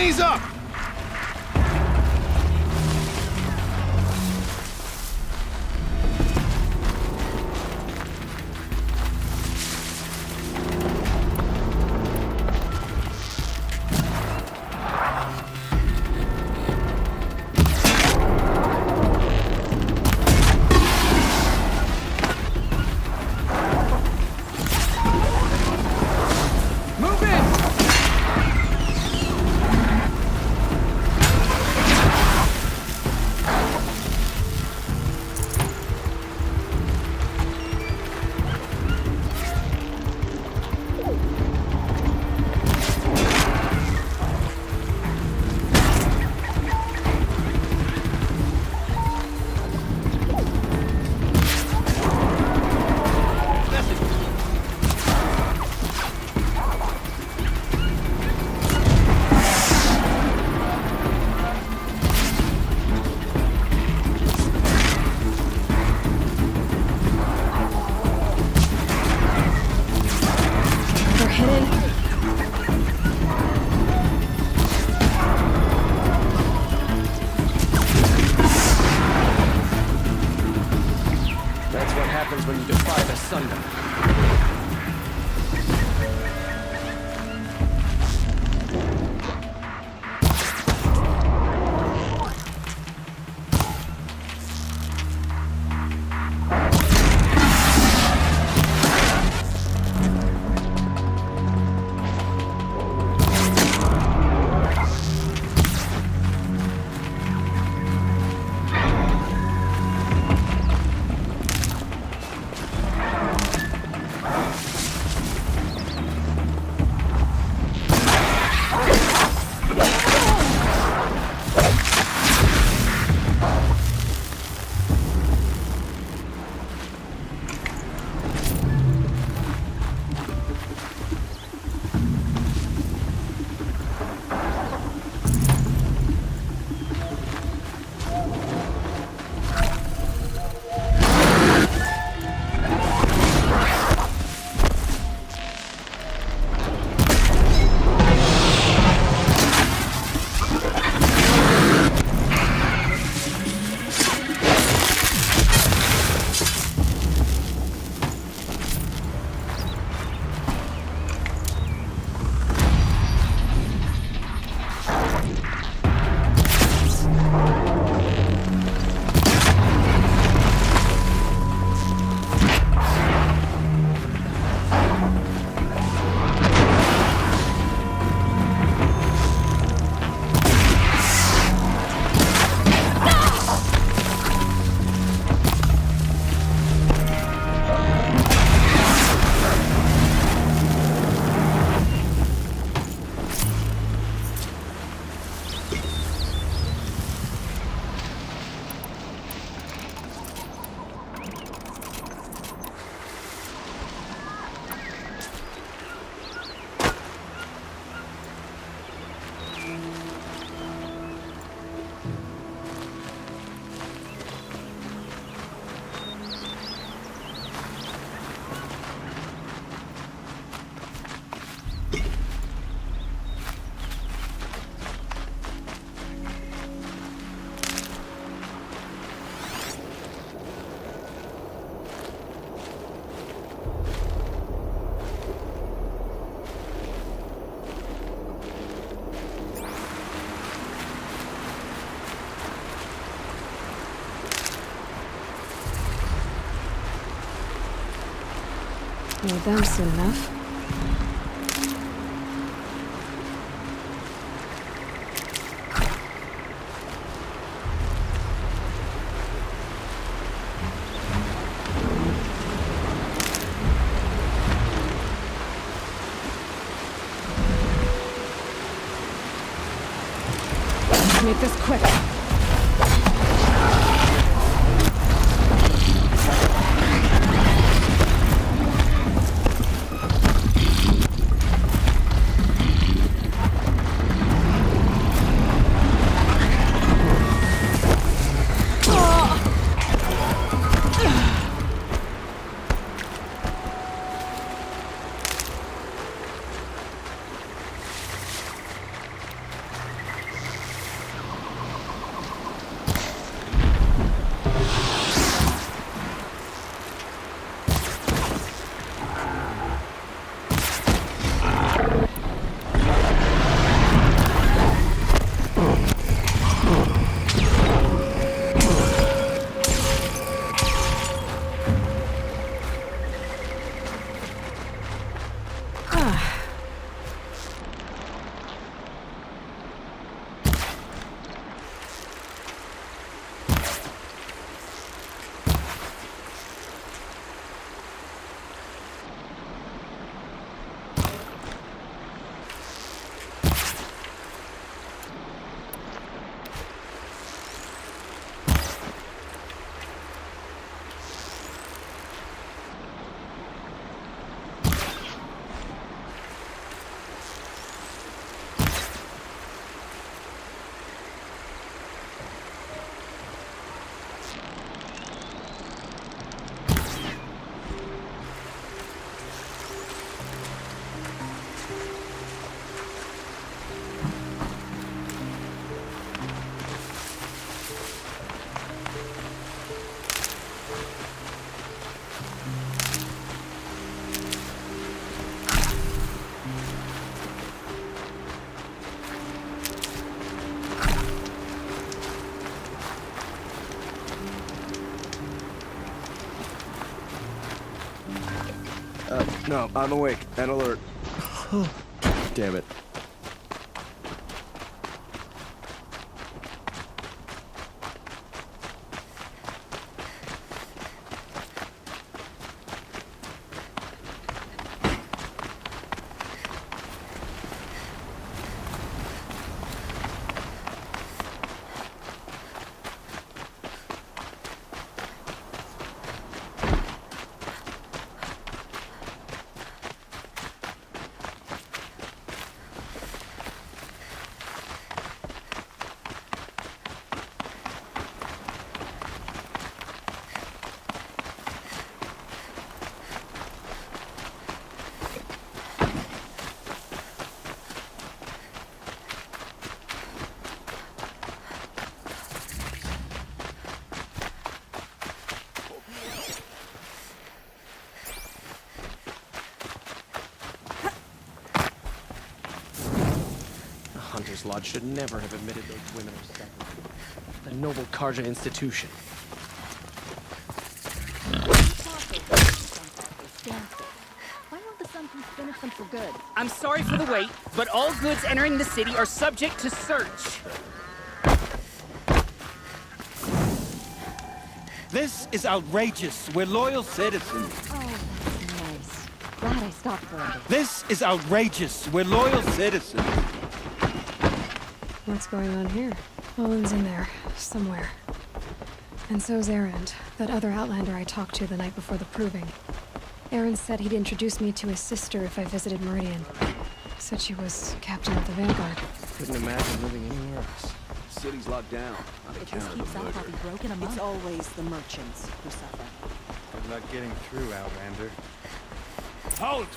Enemies up! When you defy the Sunder. You're done soon enough. Make this quick. No, I'm awake and alert. Damn it. Hunter's Lodge should never have admitted those women as suffering. The noble Karja institution. Why don't the Somethings finish them for good? I'm sorry for the wait, but all goods entering the city are subject to search. This is outrageous. We're loyal citizens. Oh, that's nice. Glad I stopped for a bit. This is outrageous. We're loyal citizens. What's going on here? Olin's in there, somewhere. And so's Erend, that other Outlander I talked to the night before the proving. Erend said he'd introduce me to his sister if I visited Meridian. Said she was captain of the Vanguard. Couldn't imagine living anywhere else. City's locked down on If account this of the keeps up, murder. I'll be broken among. It's always the merchants who suffer. I'm not getting through, Outlander. Halt!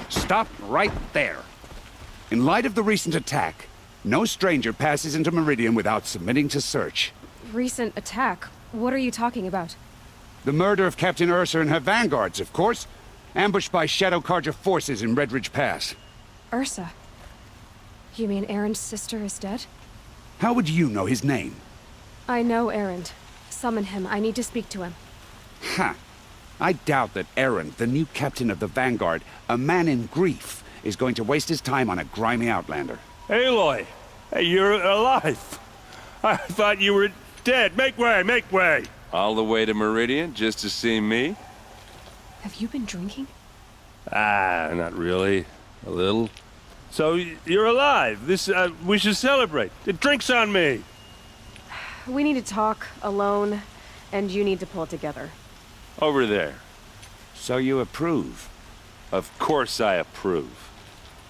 Stop right there. In light of the recent attack, no stranger passes into Meridian without submitting to search. Recent attack? What are you talking about? The murder of Captain Ursa and her vanguards, of course. Ambushed by Shadow Karja forces in Redridge Pass. Ursa? You mean Erend's sister is dead? How would you know his name? I know Erend. Summon him. I need to speak to him. Ha! I doubt that Erend, the new captain of the Vanguard, a man in grief, is going to waste his time on a grimy Outlander. Aloy! Hey, you're alive! I thought you were dead. Make way, make way! All the way to Meridian just to see me? Have you been drinking? Ah, not really. A little. So, you're alive. We should celebrate. The drink's on me. We need to talk, alone, and you need to pull it together. Over there. So you approve? Of course I approve.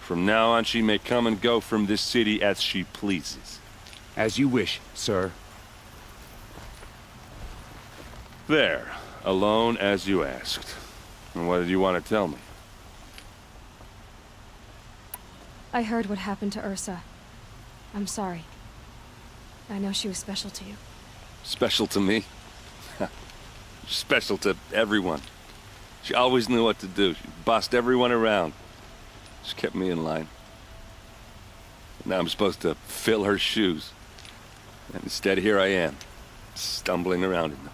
From now on, she may come and go from this city as she pleases. As you wish, sir. There. Alone as you asked. And what did you want to tell me? I heard what happened to Ursa. I'm sorry. I know she was special to you. Special to me? Special to everyone. She always knew what to do. She bossed everyone around. She kept me in line. Now I'm supposed to fill her shoes. And instead, here I am, stumbling around in them.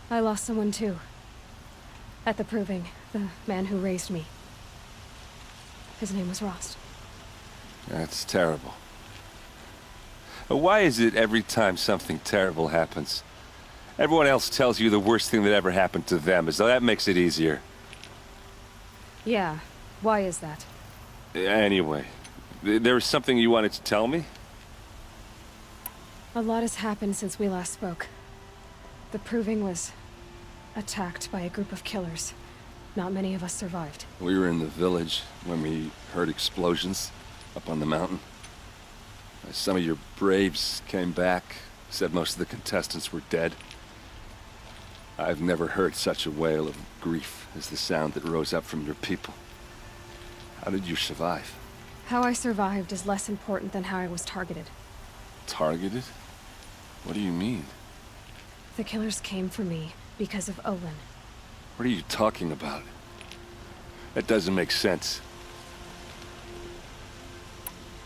I lost someone too. At the proving, the man who raised me. His name was Rost. That's terrible. Why is it every time something terrible happens, everyone else tells you the worst thing that ever happened to them, as though that makes it easier? Yeah, why is that? Anyway, there was something you wanted to tell me? A lot has happened since we last spoke. The proving was attacked by a group of killers. Not many of us survived. We were in the village when we heard explosions up on the mountain. Some of your braves came back, said most of the contestants were dead. I've never heard such a wail of grief as the sound that rose up from your people. How did you survive? How I survived is less important than how I was targeted. Targeted? What do you mean? The killers came for me because of Olin. What are you talking about? That doesn't make sense.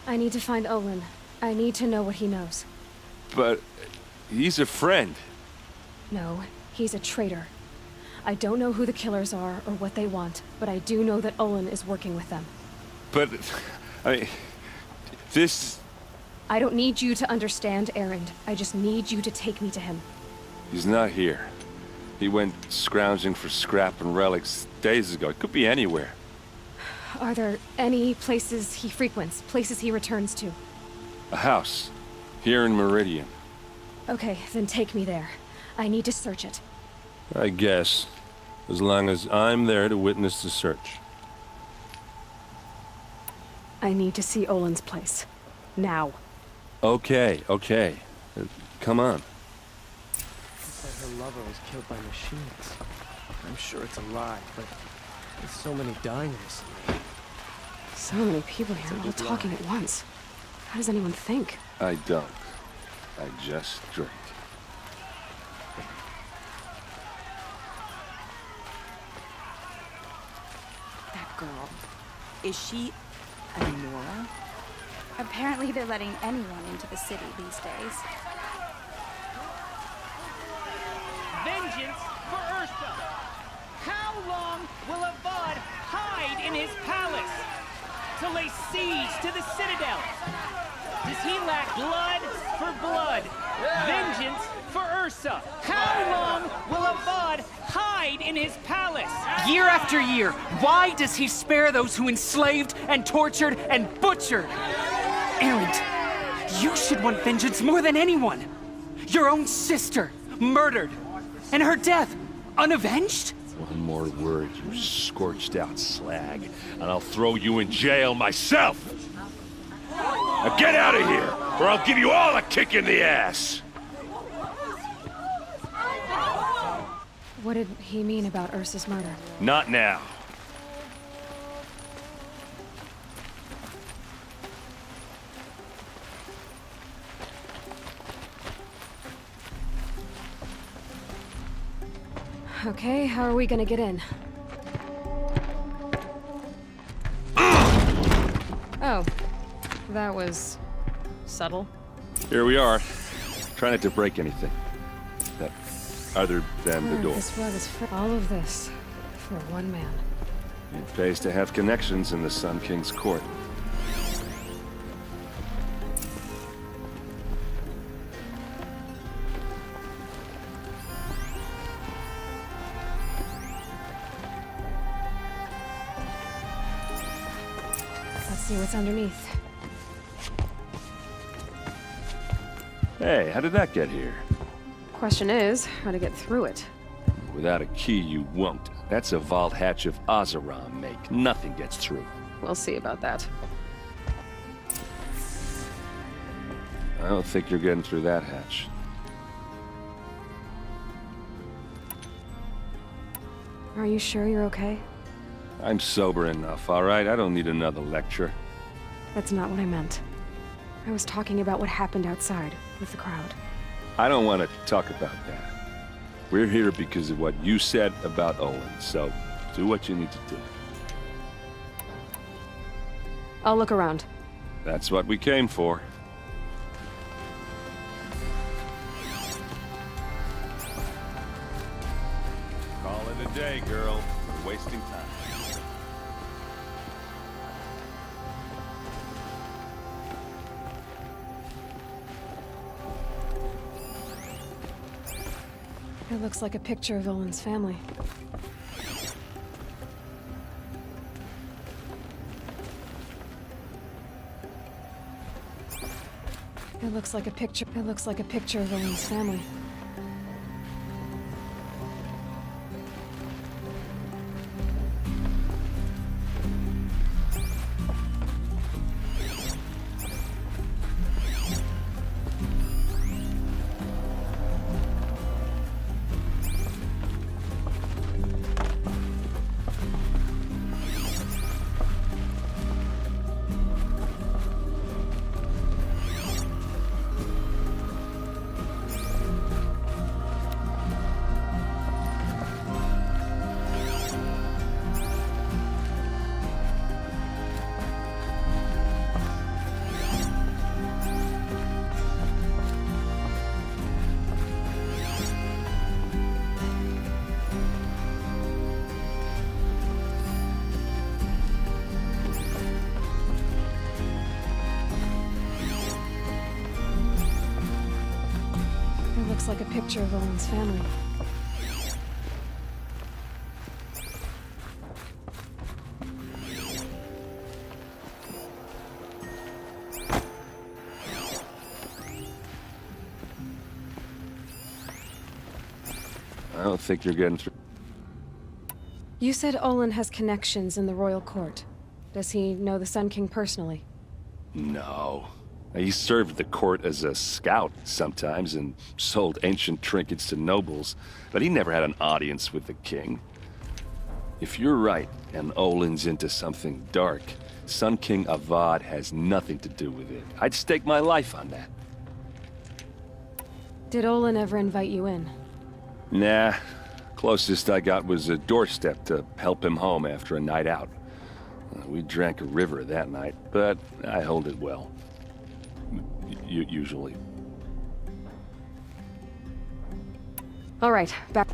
I need to find Olin I need to know what he knows. But he's a friend. No, he's a traitor. I don't know who the killers are or what they want, but I do know that Olin is working with them. But, I mean, this... I don't need you to understand, Erend. I just need you to take me to him. He's not here. He went scrounging for scrap and relics days ago. It could be anywhere. Are there any places he frequents, places he returns to? A house. Here in Meridian. Okay, then take me there. I need to search it. I guess. As long as I'm there to witness the search. I need to see Olin's place. Now. Okay. Come on. Said her lover was killed by machines. I'm sure it's a lie, but there's so many dying recently. So many people here, all talking at once. How does anyone think? I don't. I just drink. That girl. Is she Nora? Apparently they're letting anyone into the city these days. Vengeance for Ursa! How long will Avad hide in his palace? To lay siege to the citadel? Does he lack blood for blood? Vengeance for Ursa! How long will Avad hide in his palace? Year after year, why does he spare those who enslaved and tortured and butchered? Erend, you should want vengeance more than anyone. Your own sister, murdered, and her death, unavenged? One more word, you scorched out slag, and I'll throw you in jail myself! Now get out of here, or I'll give you all a kick in the ass! What did he mean about Ursa's murder? Not now. Okay, how are we gonna get in? Oh, that was subtle. Here we are. Try not to break anything. That other than the door. This rug is for all of this for one man. It pays to have connections in the Sun King's court. Let's see what's underneath. Hey, how did that get here? Question is, how to get through it. Without a key, you won't. That's a vault hatch of Oseram make. Nothing gets through. We'll see about that. I don't think you're getting through that hatch. Are you sure you're okay? I'm sober enough, all right? I don't need another lecture. That's not what I meant. I was talking about what happened outside with the crowd. I don't want to talk about that. We're here because of what you said about Olin, so do what you need to do. I'll look around. That's what we came for. Call it a day, girl. We're wasting time. It looks like a picture of Olin's family. It looks like a picture of Olin's family. looks like a picture of Owen's family. I don't think you're getting through. You said Olin has connections in the royal court. Does he know the Sun King personally? No. He served the court as a scout sometimes and sold ancient trinkets to nobles, but he never had an audience with the king. If you're right, and Olin's into something dark, Sun King Avad has nothing to do with it. I'd stake my life on that. Did Olin ever invite you in? Nah. Closest I got was a doorstep to help him home after a night out. We drank a river that night, but I held it well. Usually. All right, back.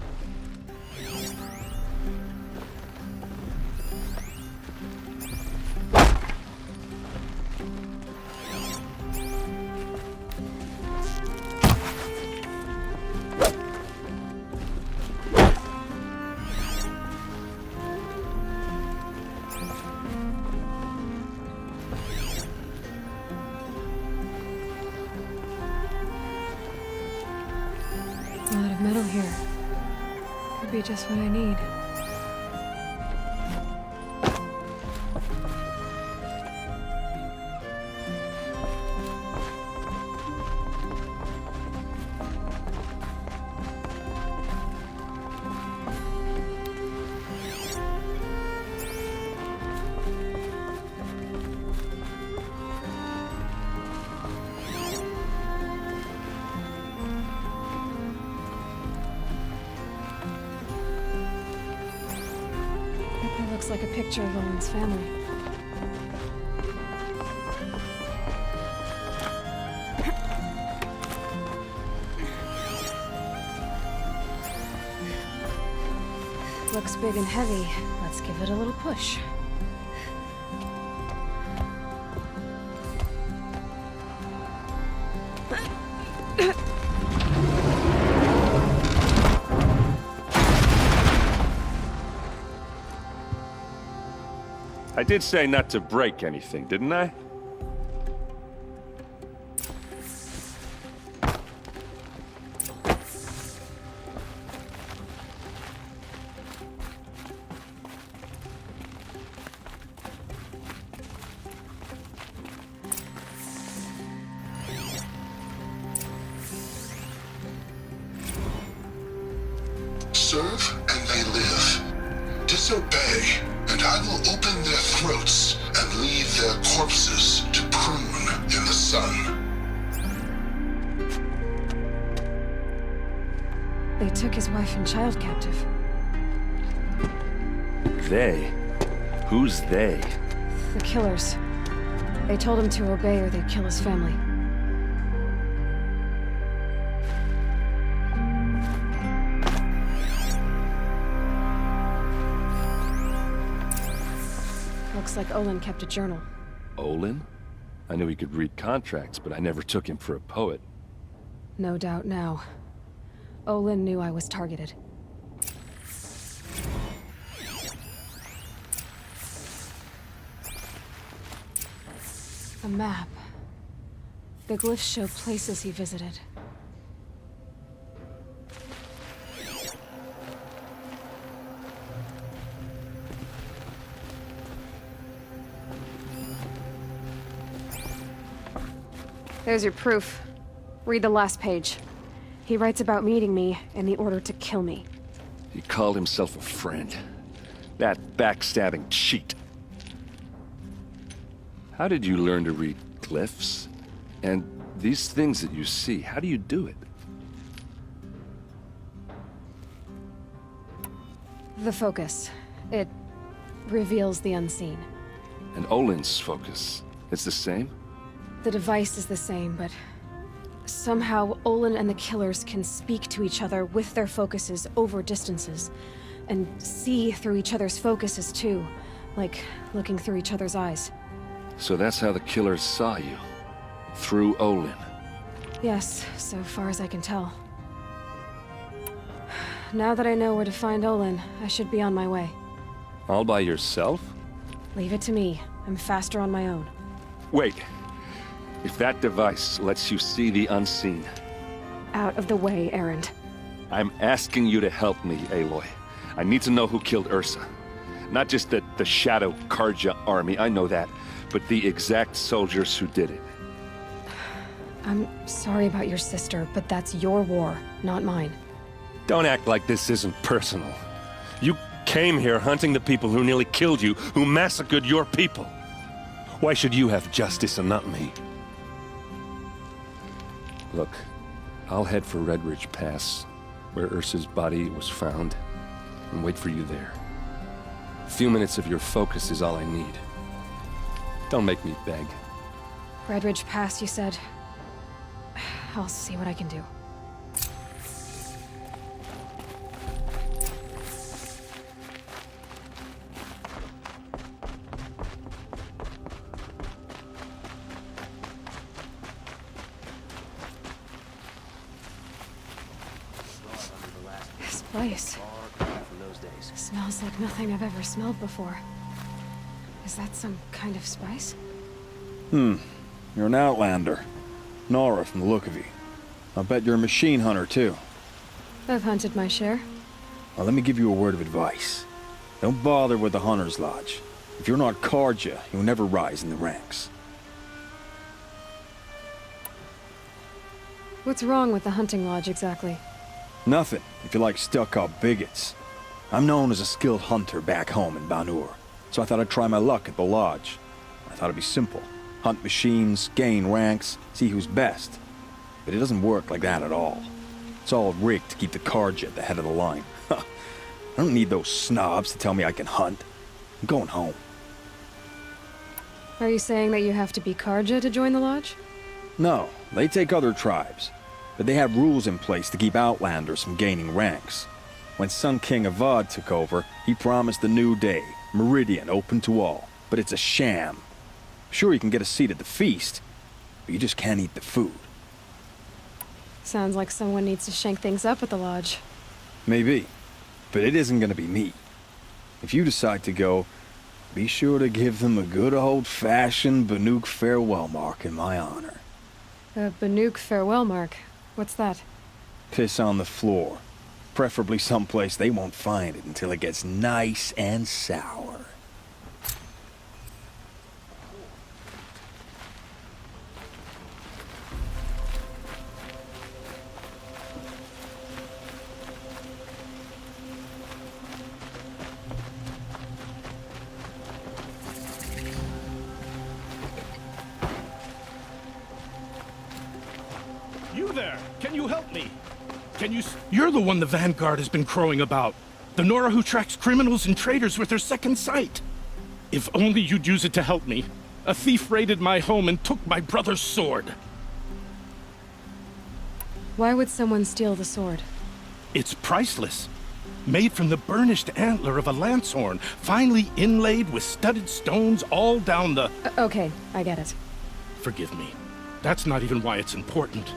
A lot of metal here. Could be just what I need. Looks like a picture of Owen's family. Looks big and heavy. Let's give it a little push. I did say not to break anything, didn't I? Serve and they live. Disobey, and I will open their throats and leave their corpses to prune in the sun. They took his wife and child captive. They? Who's they? The killers. They told him to obey or they'd kill his family. Looks like Olin kept a journal. Olin? I knew he could read contracts, but I never took him for a poet. No doubt now. Olin knew I was targeted. A map. The glyphs show places he visited. There's your proof. Read the last page. He writes about meeting me and the order to kill me. He called himself a friend. That backstabbing cheat. How did you learn to read glyphs? And these things that you see, how do you do it? The focus. It reveals the unseen. And Olin's focus, it's the same? The device is the same, but somehow Olin and the killers can speak to each other with their focuses over distances, and see through each other's focuses too, like looking through each other's eyes. So that's how the killers saw you? Through Olin? Yes, so far as I can tell. Now that I know where to find Olin, I should be on my way. All by yourself? Leave it to me. I'm faster on my own. Wait. If that device lets you see the unseen... Out of the way, Erend. I'm asking you to help me, Aloy. I need to know who killed Ursa. Not just the Shadow Karja army, I know that, but the exact soldiers who did it. I'm sorry about your sister, but that's your war, not mine. Don't act like this isn't personal. You came here hunting the people who nearly killed you, who massacred your people. Why should you have justice and not me? Look, I'll head for Red Ridge Pass, where Ursa's body was found, and wait for you there. A few minutes of your focus is all I need. Don't make me beg. Red Ridge Pass, you said. I'll see what I can do. This place smells like nothing I've ever smelled before. Is that some kind of spice? You're an outlander. Nora from the look of you. I bet you're a machine hunter, too. I've hunted my share. Well, let me give you a word of advice. Don't bother with the Hunter's Lodge. If you're not Karja, you'll never rise in the ranks. What's wrong with the hunting lodge, exactly? Nothing, if you like stuck-up bigots. I'm known as a skilled hunter back home in Banur, so I thought I'd try my luck at the lodge. I thought it'd be simple. Hunt machines, gain ranks, see who's best. But it doesn't work like that at all. It's all rigged to keep the Karja at the head of the line. I don't need those snobs to tell me I can hunt. I'm going home. Are you saying that you have to be Karja to join the lodge? No, they take other tribes. But they have rules in place to keep outlanders from gaining ranks. When Sun King Avad took over, he promised a new day, Meridian open to all. But it's a sham. Sure, you can get a seat at the feast, but you just can't eat the food. Sounds like someone needs to shank things up at the lodge. Maybe, but it isn't gonna be me. If you decide to go, be sure to give them a good old-fashioned Banuk farewell mark in my honor. A Banuk farewell mark? What's that? Piss on the floor. Preferably someplace they won't find it until it gets nice and sour. You there! Can you help me? You're the one the Vanguard has been crowing about. The Nora who tracks criminals and traitors with her second sight. If only you'd use it to help me. A thief raided my home and took my brother's sword. Why would someone steal the sword? It's priceless. Made from the burnished antler of a lancehorn, finely inlaid with studded stones all down the... Okay, I get it. Forgive me. That's not even why it's important.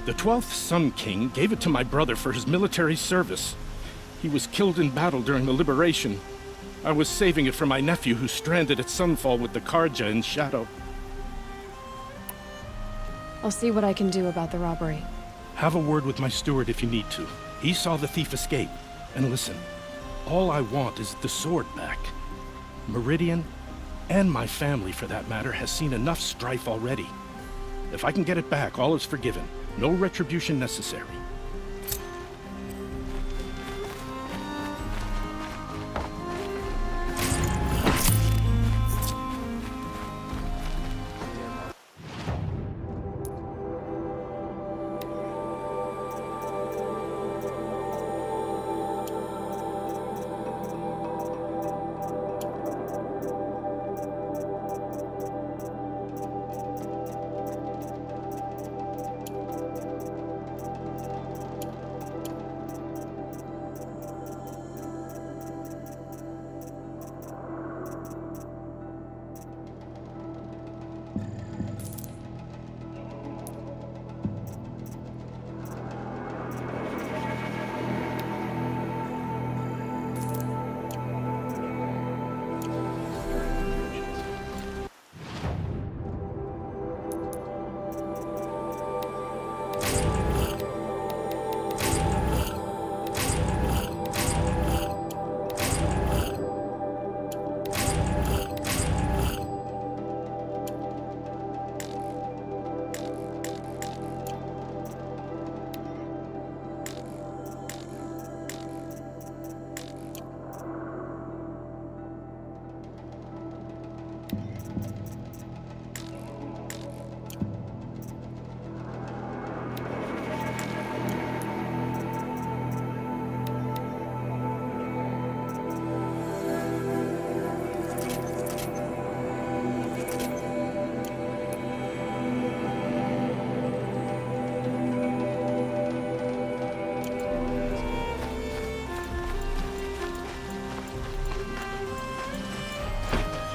The 12th Sun King gave it to my brother for his military service. He was killed in battle during the Liberation. I was saving it for my nephew who's stranded at Sunfall with the Karja in Shadow. I'll see what I can do about the robbery. Have a word with my steward if you need to. He saw the thief escape. And listen, all I want is the sword back. Meridian, and my family for that matter, has seen enough strife already. If I can get it back, all is forgiven. No retribution necessary.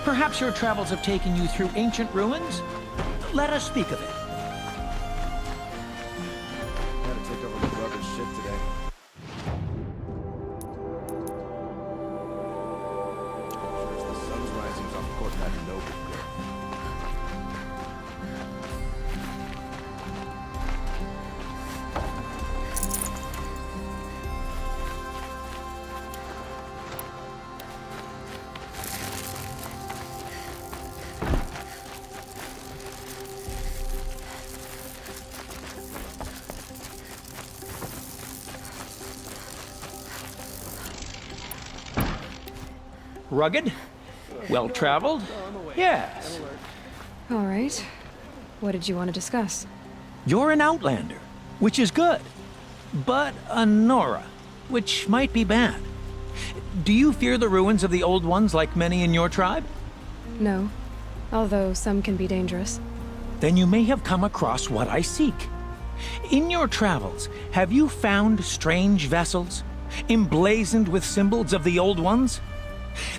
Perhaps your travels have taken you through ancient ruins? Let us speak of it. Gotta take over the brother's ship today. Sure as the sun's rising off court that noble girl. Rugged? Well-traveled? Yes. All right. What did you want to discuss? You're an outlander, which is good. But a Nora, which might be bad. Do you fear the ruins of the Old Ones like many in your tribe? No. Although some can be dangerous. Then you may have come across what I seek. In your travels, have you found strange vessels, emblazoned with symbols of the Old Ones?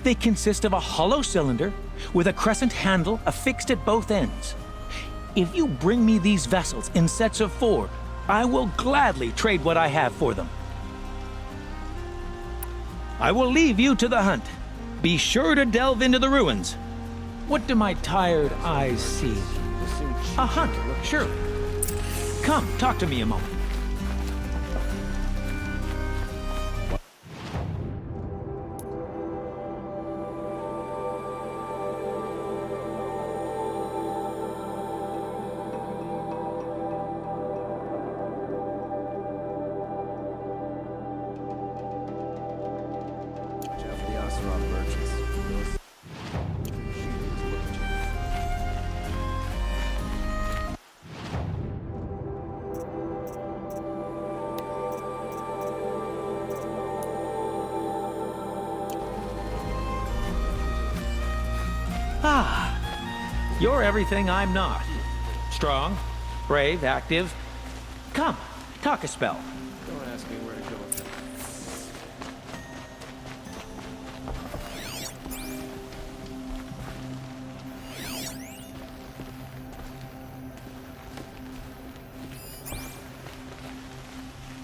They consist of a hollow cylinder with a crescent handle affixed at both ends. If you bring me these vessels in sets of 4, I will gladly trade what I have for them. I will leave you to the hunt. Be sure to delve into the ruins. What do my tired eyes see? A hunt, surely. Come, talk to me a moment. You're everything I'm not. Strong, brave, active. Come, talk a spell. Don't ask me where to go with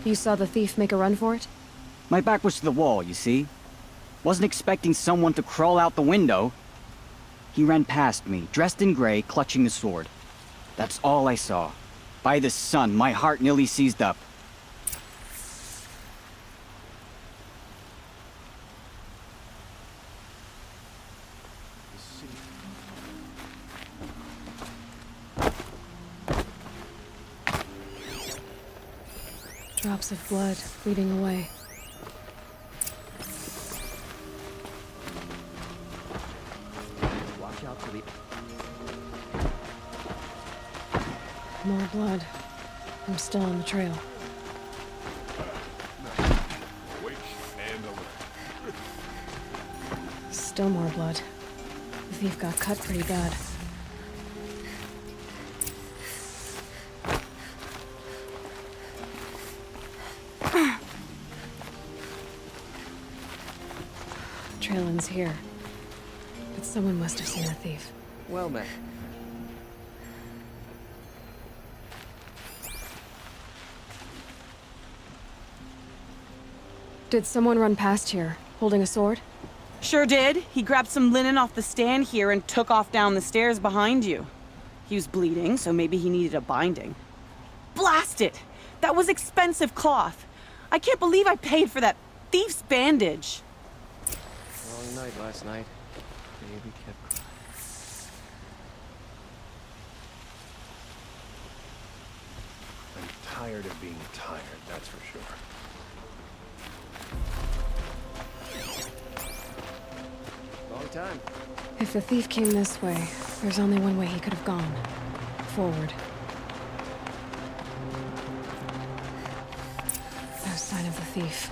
that. You saw the thief make a run for it? My back was to the wall, you see. Wasn't expecting someone to crawl out the window. He ran past me, dressed in gray, clutching the sword. That's all I saw. By the sun, my heart nearly seized up. Drops of blood bleeding away. Watch out for the... More blood. I'm still on the trail. Still more blood. The thief got cut pretty bad. Trail ends here. But someone must have seen the thief. Well met. Did someone run past here, holding a sword? Sure did. He grabbed some linen off the stand here and took off down the stairs behind you. He was bleeding, so maybe he needed a binding. Blast it! That was expensive cloth. I can't believe I paid for that thief's bandage. Long night last night. Baby kept crying. I'm tired of being tired, that's for sure. Long time. If the thief came this way, there's only one way he could have gone. Forward. No sign of the thief.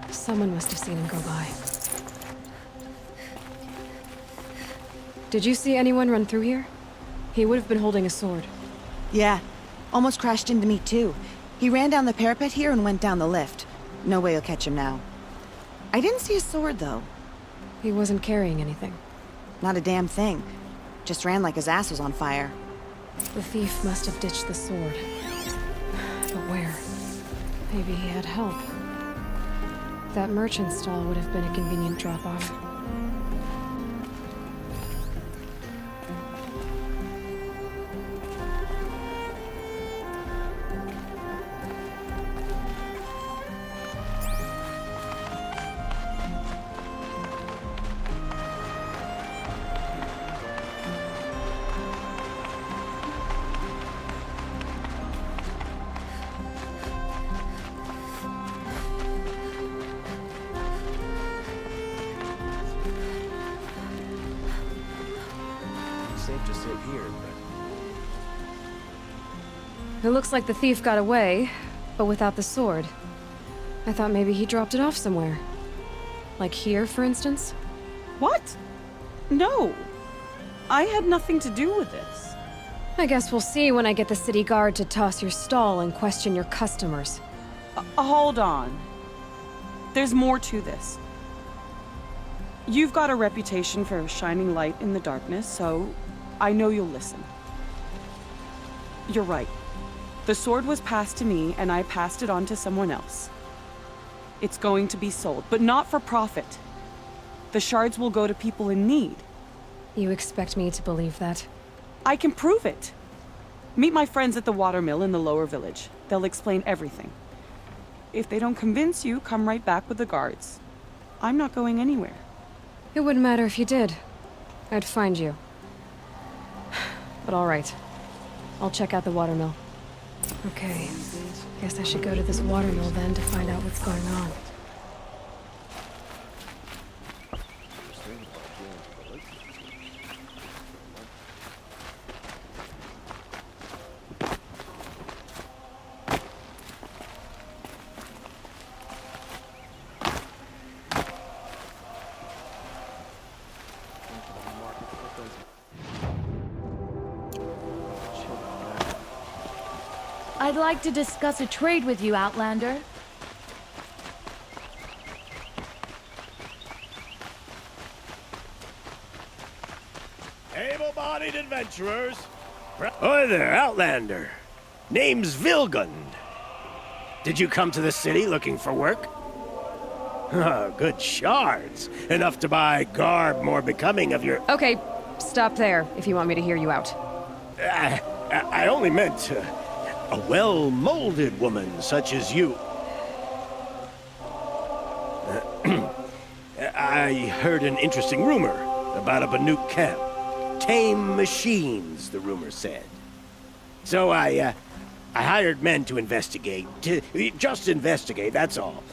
Someone must have seen him go by. Did you see anyone run through here? He would have been holding a sword. Yeah. Almost crashed into me, too. He ran down the parapet here and went down the lift. No way you'll catch him now. I didn't see a sword, though. He wasn't carrying anything. Not a damn thing. Just ran like his ass was on fire. The thief must have ditched the sword. But where? Maybe he had help. That merchant stall would have been a convenient drop-off. Safe to sit here, but It looks like the thief got away, but without the sword. I thought maybe he dropped it off somewhere. Like here, for instance? What? No. I had nothing to do with this. I guess we'll see when I get the city guard to toss your stall and question your customers. Hold on. There's more to this. You've got a reputation for shining light in the darkness, so I know you'll listen. You're right. The sword was passed to me, and I passed it on to someone else. It's going to be sold, but not for profit. The shards will go to people in need. You expect me to believe that? I can prove it. Meet my friends at the watermill in the lower village. They'll explain everything. If they don't convince you, come right back with the guards. I'm not going anywhere. It wouldn't matter if you did. I'd find you. But all right. I'll check out the watermill. Okay. Guess I should go to this watermill then to find out what's going on. I'd like to discuss a trade with you, Outlander. Able-bodied adventurers. Hi there, Outlander. Name's Vilgund. Did you come to the city looking for work? Good shards. Enough to buy garb more becoming of your... Okay, stop there if you want me to hear you out. I only meant a well-molded woman such as you. I heard an interesting rumor about a Banuk camp. Tame machines, the rumor said. So I hired men to investigate. Just investigate, that's all.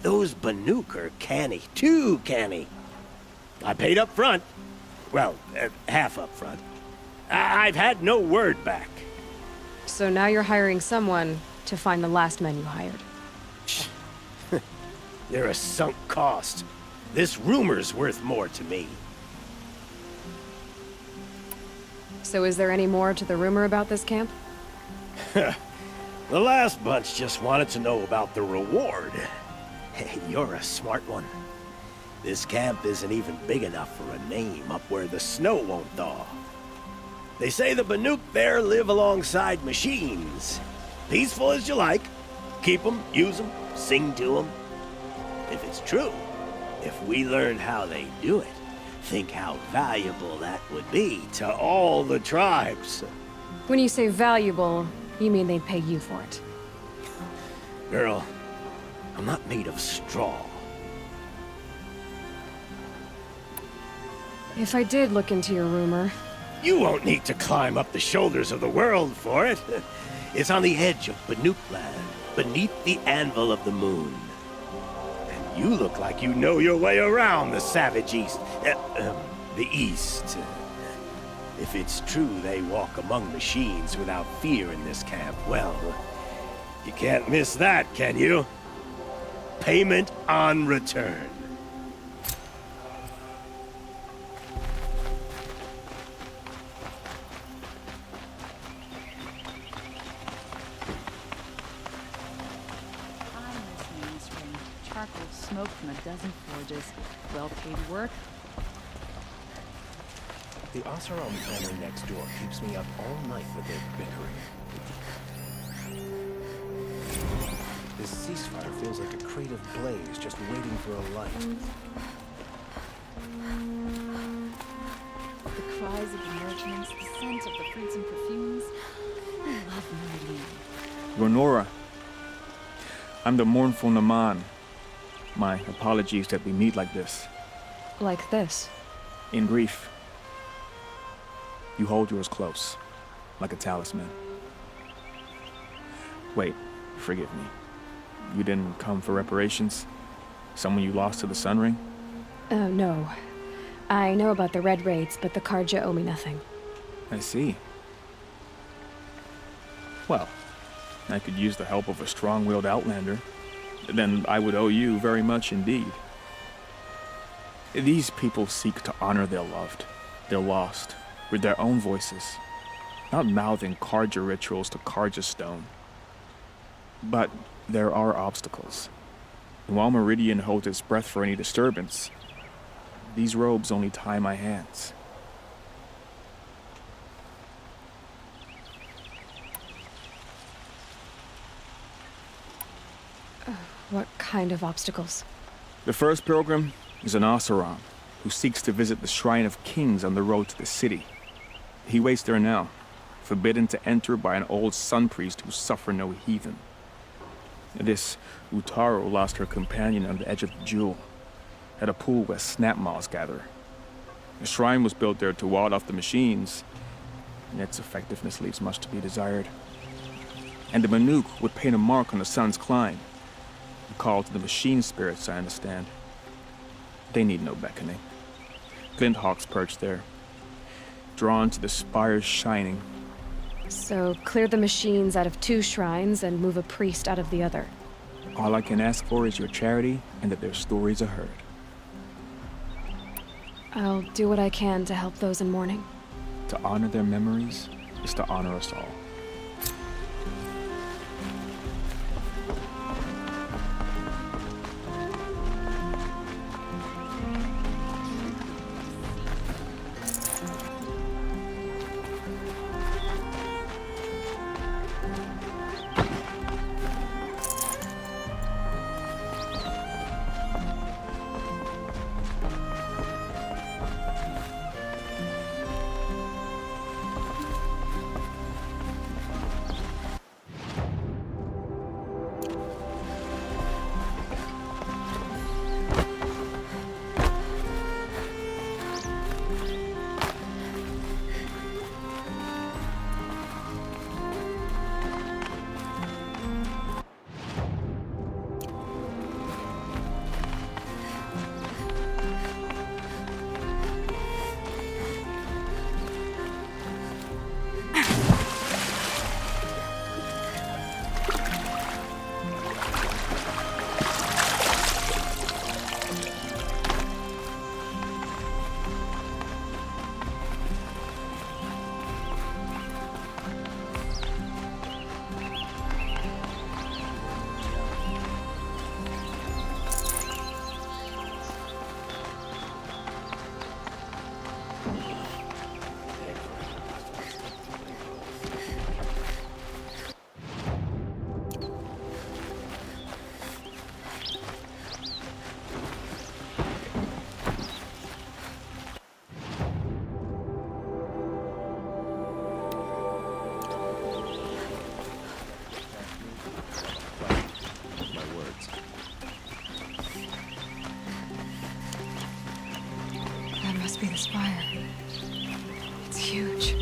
Those Banuk are canny, too canny. I paid up front. Well, half up front. I've had no word back. So now you're hiring someone to find the last men you hired. They're a sunk cost. This rumor's worth more to me. So is there any more to the rumor about this camp? The last bunch just wanted to know about the reward. Hey, you're a smart one. This camp isn't even big enough for a name up where the snow won't thaw. They say the Banuk there live alongside machines. Peaceful as you like. Keep them, use them, sing to them. If it's true, if we learned how they do it, think how valuable that would be to all the tribes. When you say valuable, you mean they'd pay you for it. Girl, I'm not made of straw. If I did look into your rumor... You won't need to climb up the shoulders of the world for it. It's on the edge of Banuk land, beneath the anvil of the moon. And you look like you know your way around the savage east. The east. If it's true they walk among machines without fear in this camp, well, you can't miss that, can you? Payment on return. Charcoal smoke from a dozen forges. Well-paid work. The Oseram family next door keeps me up all night with their bickering. This ceasefire feels like a crate of blaze just waiting for a light. The cries of the merchants, the scent of the fruits and perfumes. I love Meridian. Ronora, I'm the mournful Naman. My apologies that we meet like this. Like this? In grief. You hold yours close, like a talisman. Wait, forgive me. You didn't come for reparations? Someone you lost to the Sun Ring? Oh, no. I know about the Red Raids, but the Karja owe me nothing. I see. Well, I could use the help of a strong-willed outlander. Then I would owe you very much indeed. These people seek to honor their loved, their lost, with their own voices, not mouthing Karja rituals to Karja stone. But there are obstacles. And while Meridian holds its breath for any disturbance, these robes only tie my hands. What kind of obstacles? The first pilgrim is an Oseram who seeks to visit the Shrine of Kings on the road to the city. He waits there now, forbidden to enter by an old sun priest who suffered no heathen. This Utaru lost her companion on the edge of the Jewel, at a pool where snap moths gather. The shrine was built there to ward off the machines, and its effectiveness leaves much to be desired. And the Manuk would paint a mark on the sun's climb, a call to the machine spirits, I understand. They need no beckoning. Glint hawks perch there, drawn to the spires shining. So clear the machines out of 2 shrines and move a priest out of the other. All I can ask for is your charity and that their stories are heard. I'll do what I can to help those in mourning. To honor their memories is to honor us all. Be the spire. It's huge.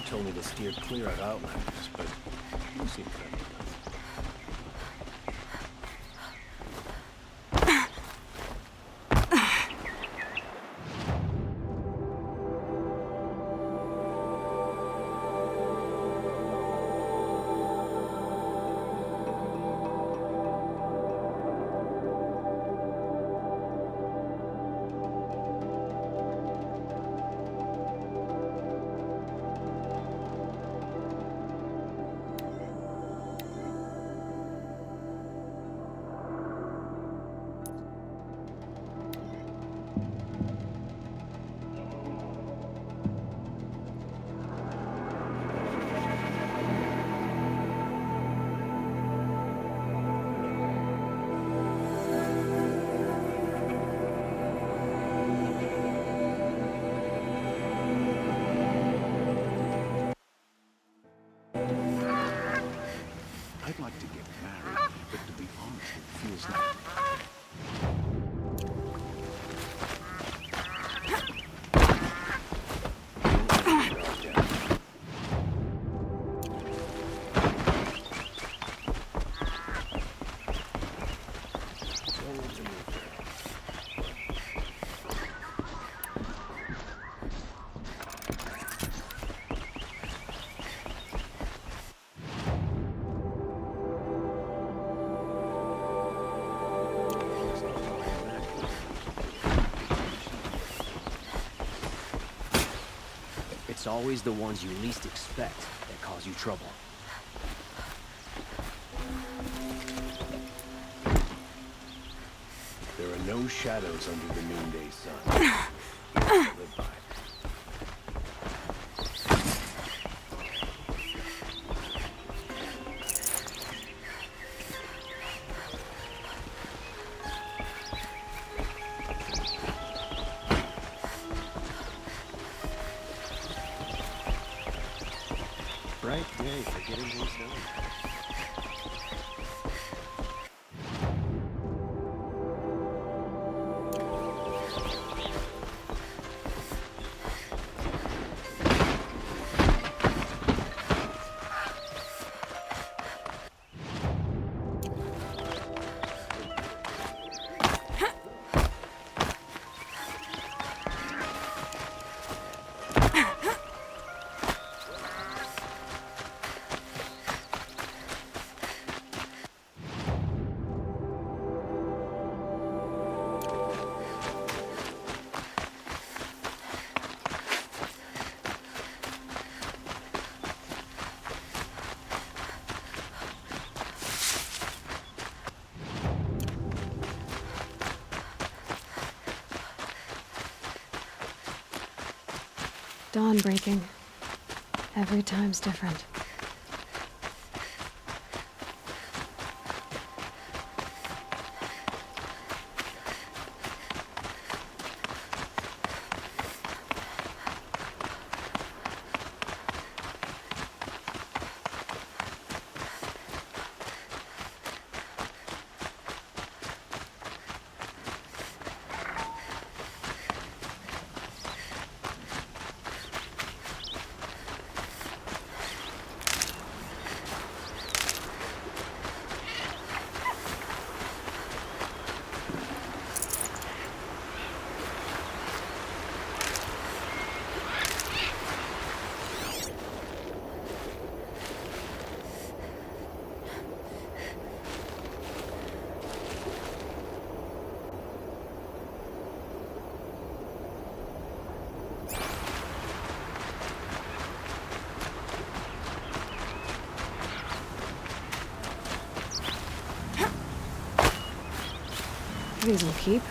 told me to steer clear of Outlanders, but you seem friendly enough. I'd like to get married, but to be honest, it feels like... It's always the ones you least expect that cause you trouble. There are no shadows under the noonday sun. Live by it. Bright day for getting things done. Dawn breaking. Every time's different. These will keep.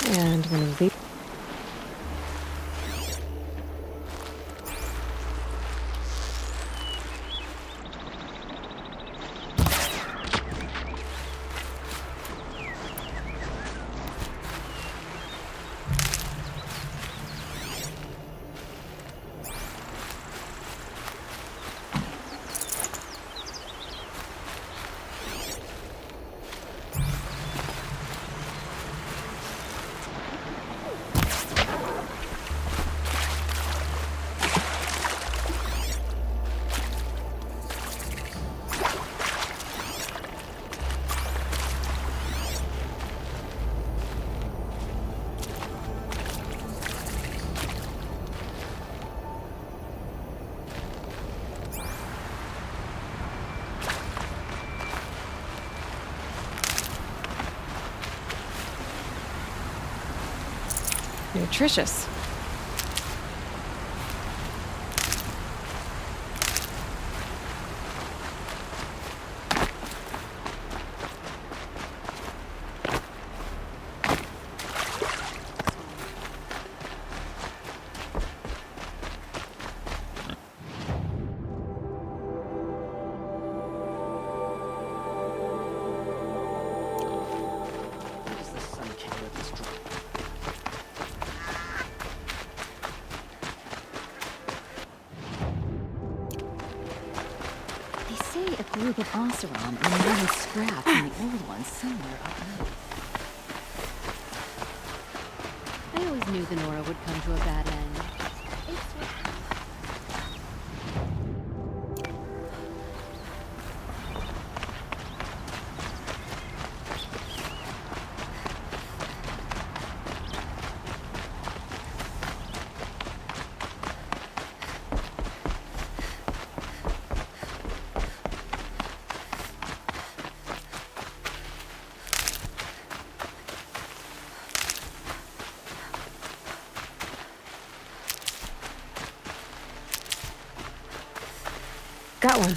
And one of these. nutritious. They say a group of Oseram are moving scrap from the old ones somewhere up north. I always knew the Nora would come to a bad end. Got one.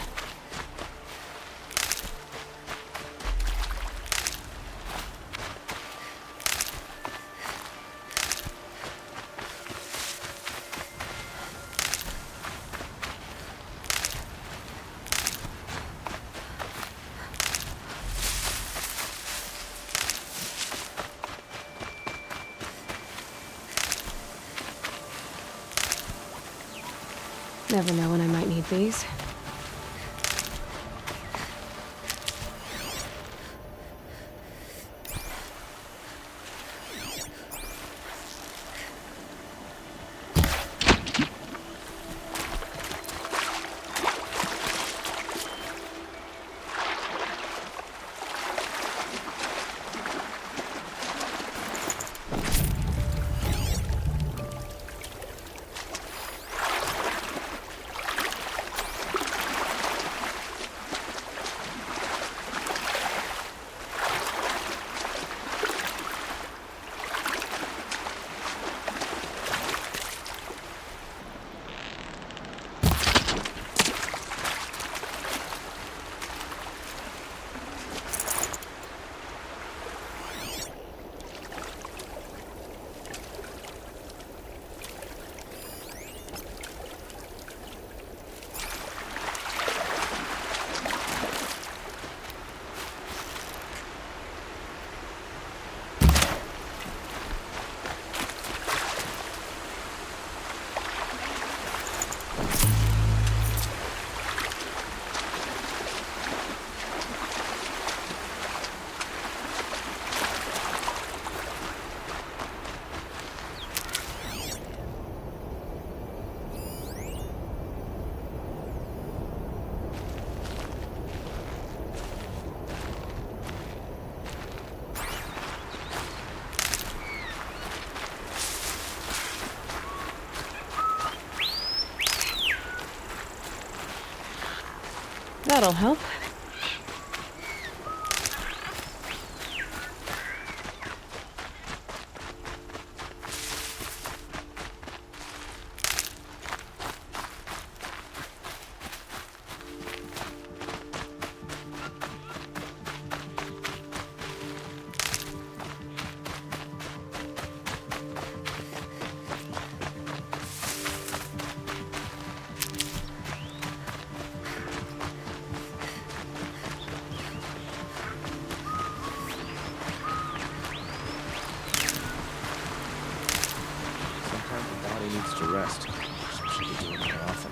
Never know when I might need these. That'll help. Needs to rest. Should be doing it often.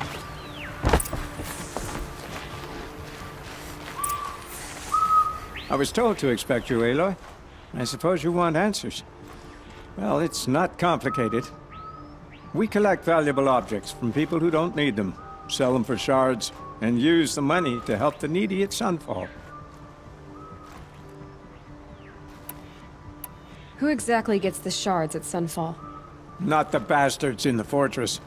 I was told to expect you, Aloy. I suppose you want answers. Well, it's not complicated. We collect valuable objects from people who don't need them, sell them for shards, and use the money to help the needy at Sunfall. Who exactly gets the shards at Sunfall? Not the bastards in the fortress.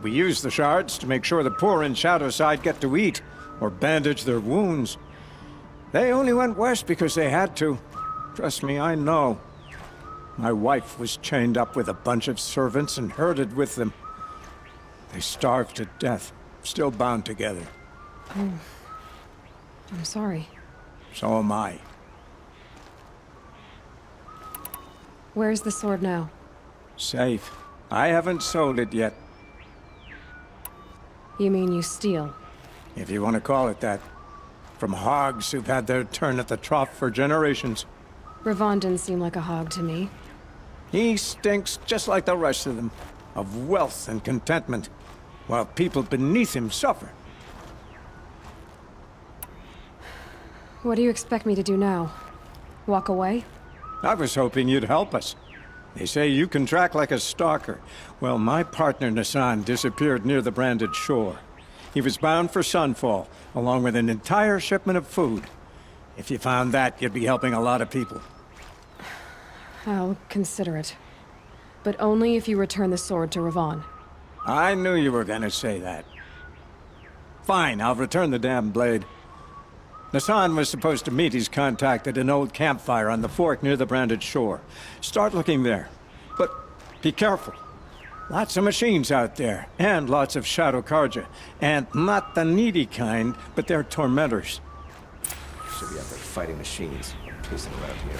We use the shards to make sure the poor in Shadowside get to eat, or bandage their wounds. They only went west because they had to. Trust me, I know. My wife was chained up with a bunch of servants and herded with them. They starved to death, still bound together. Oh. I'm sorry. So am I. Where's the sword now? Safe. I haven't sold it yet. You mean you steal? If you want to call it that. From hogs who've had their turn at the trough for generations. Ravon didn't seem like a hog to me. He stinks just like the rest of them, of wealth and contentment, while people beneath him suffer. What do you expect me to do now? Walk away? I was hoping you'd help us. They say you can track like a stalker. Well, my partner Nassan disappeared near the branded shore. He was bound for Sunfall, along with an entire shipment of food. If you found that, you'd be helping a lot of people. I'll consider it. But only if you return the sword to Ravon. I knew you were gonna say that. Fine, I'll return the damn blade. Nassan was supposed to meet his contact at an old campfire on the fork near the branded shore. Start looking there. But be careful. Lots of machines out there, and lots of Shadow Karja. And not the needy kind, but they're tormentors. Should be out there fighting machines, chasing around here.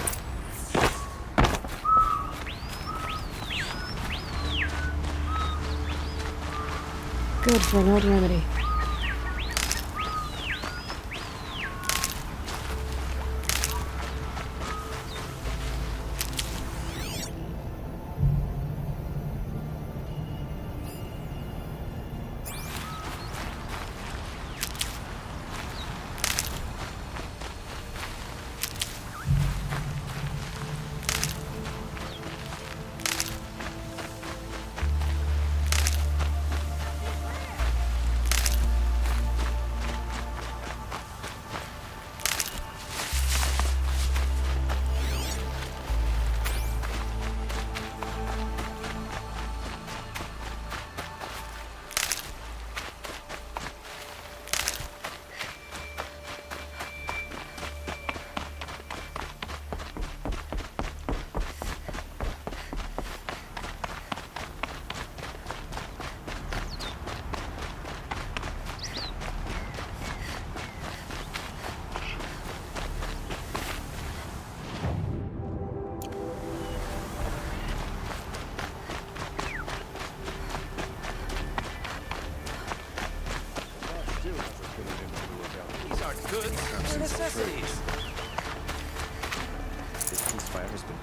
Good for an old remedy. These aren't goods, they're necessities. This ceasefire has been...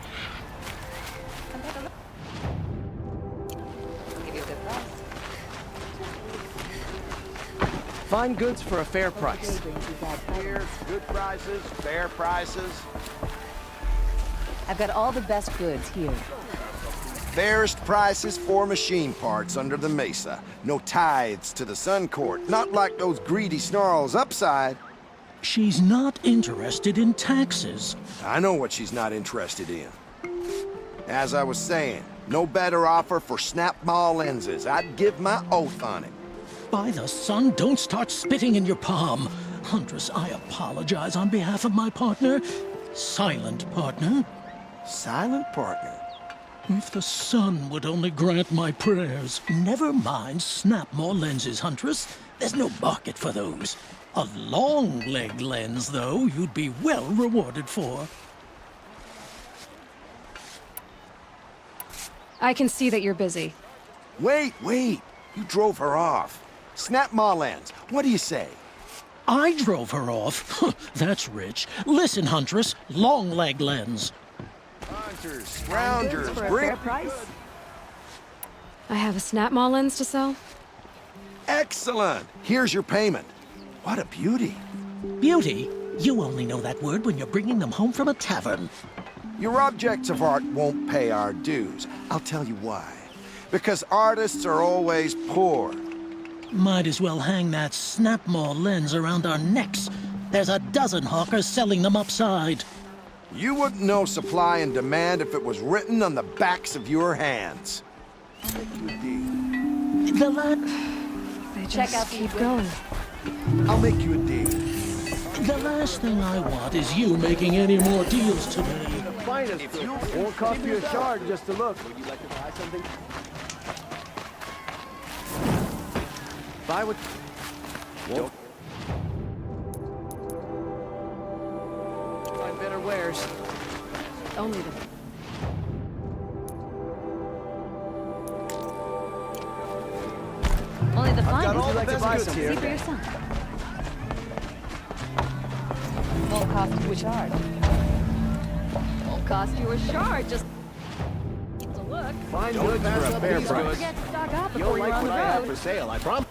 Fine goods for a fair price. Here, good prices, fair prices. I've got all the best goods here. Fairest prices for machine parts under the mesa. No tithes to the Sun Court, not like those greedy snarls upside. She's not interested in taxes. I know what she's not interested in. As I was saying, no better offer for snap-ball lenses. I'd give my oath on it. By the sun, don't start spitting in your palm. Huntress, I apologize on behalf of my partner. Silent partner. Silent partner? If the sun would only grant my prayers. Never mind snap more lenses, Huntress. There's no market for those. A long leg lens, though, you'd be well rewarded for. I can see that you're busy. Wait. You drove her off. Snap my lens. What do you say? I drove her off? That's rich. Listen, Huntress, long leg lens. Hunters, scroungers, For a fair price? I have a Snapmaw lens to sell. Excellent. Here's your payment. What a beauty. Beauty? You only know that word when you're bringing them home from a tavern. Your objects of art won't pay our dues. I'll tell you why. Because artists are always poor. Might as well hang that Snapmaw lens around our necks. There's a dozen hawkers selling them upside. You wouldn't know supply and demand if it was written on the backs of your hands. The lad... They Check just out keep these going. I'll make you a deal. The last thing I want is you making any more deals today. Fine, it won't cost you a shard just to look. Would you like to buy something? Buy what... Don't. Find better wares. Only the... Only the I've got finest. all the best goods here. See for yourself. Won't cost you a shard. Won't cost you a shard, just to look. Fine Don't goods pass for a up fair these price. goods. Get stock up You'll before you're like on what the I have road. for sale, I promise.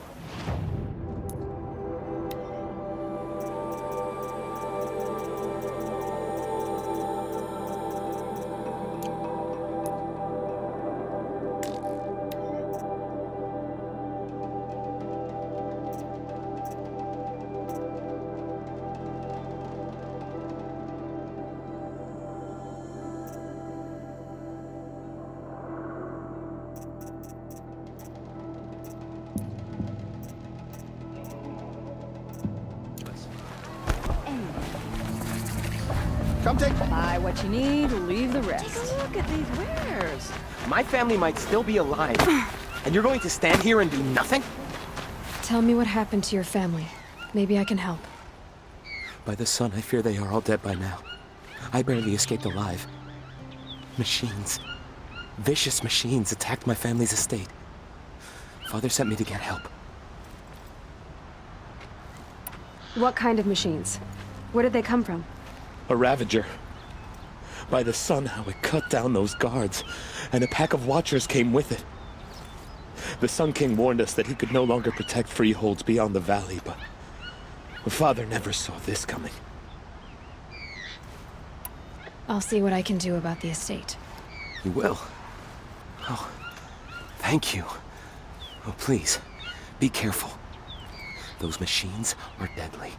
Come take. Buy what you need, leave the rest. Take a look at these wares. My family might still be alive, and you're going to stand here and do nothing? Tell me what happened to your family. Maybe I can help. By the sun, I fear they are all dead by now. I barely escaped alive. Machines. Vicious machines attacked my family's estate. Father sent me to get help. What kind of machines? Where did they come from? A Ravager. By the sun, how it cut down those guards, and a pack of Watchers came with it. The Sun King warned us that he could no longer protect freeholds beyond the valley, but Father never saw this coming. I'll see what I can do about the estate. You will? Oh, thank you. Oh, please, be careful. Those machines are deadly.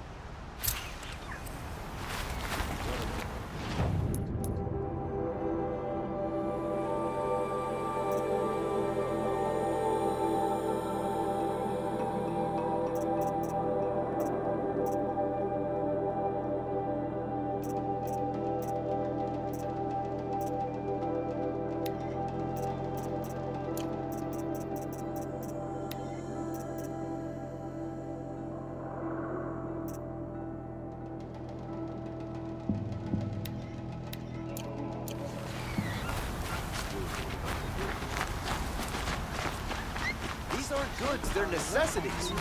These aren't goods, they're necessities.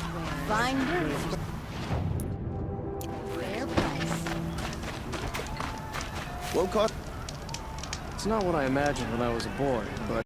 Fine goods. Fair price. Won't cost. It's not what I imagined when I was a boy, but